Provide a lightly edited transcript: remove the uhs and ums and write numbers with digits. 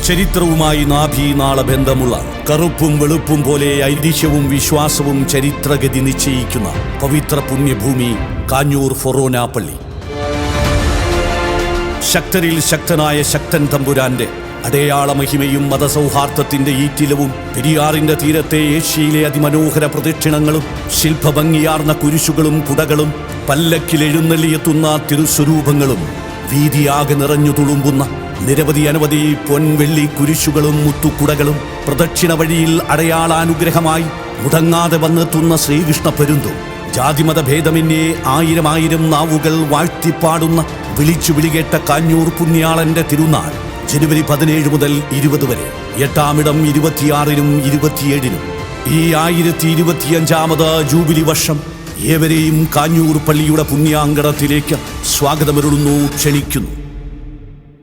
ചരിത്രവുമായി നാഭീനാള ബന്ധമുള്ള കറുപ്പും വെളുപ്പും പോലെ ഐതിഹ്യവും വിശ്വാസവും ചരിത്രഗതി നിശ്ചയിക്കുന്ന പവിത്ര പുണ്യഭൂമി കാഞ്ഞൂർ ഫൊറോന പള്ളി. ശക്തരിൽ ശക്തനായ ശക്തൻ തമ്പുരാന്റെ അടയാള മഹിമയും മതസൗഹാർദ്ദത്തിന്റെ ഈറ്റിലവും പെരിയാറിന്റെ തീരത്തെ ഏഷ്യയിലെ അതിമനോഹര പ്രദക്ഷിണങ്ങളും ശില്പഭംഗിയാർന്ന കുരിശുകളും കുടകളും പല്ലക്കിൽ എഴുന്നള്ളിയെത്തുന്ന തിരുസ്വരൂപങ്ങളും വീതിയാകെ നിറഞ്ഞു തുളുമ്പുന്ന അനവധി പൊൻവെള്ളി കുരിശുകളും മുത്തുക്കുടകളും പ്രദക്ഷിണ വഴിയിൽ അടയാളാനുഗ്രഹമായി മുടങ്ങാതെ വന്നെത്തുന്ന ശ്രീകൃഷ്ണ പെരുന്തോ ജാതിമത ഭേദമന്യേ ആയിരം നാവുകൾ വാഴ്ത്തിപ്പാടുന്ന വിളിച്ചു വിളികേട്ട കാഞ്ഞൂർ പുണ്യാളന്റെ തിരുനാൾ ജനുവരി 17 മുതൽ 20 വരെ. 8-ാം 26-നും 27-നും ഈ 1025ാമത് ജൂബിലി വർഷം ഏവരെയും കാഞ്ഞൂർ പള്ളിയുടെ പുണ്യാങ്കണത്തിലേക്ക് സ്വാഗതമരുളുന്നു, ക്ഷണിക്കുന്നു.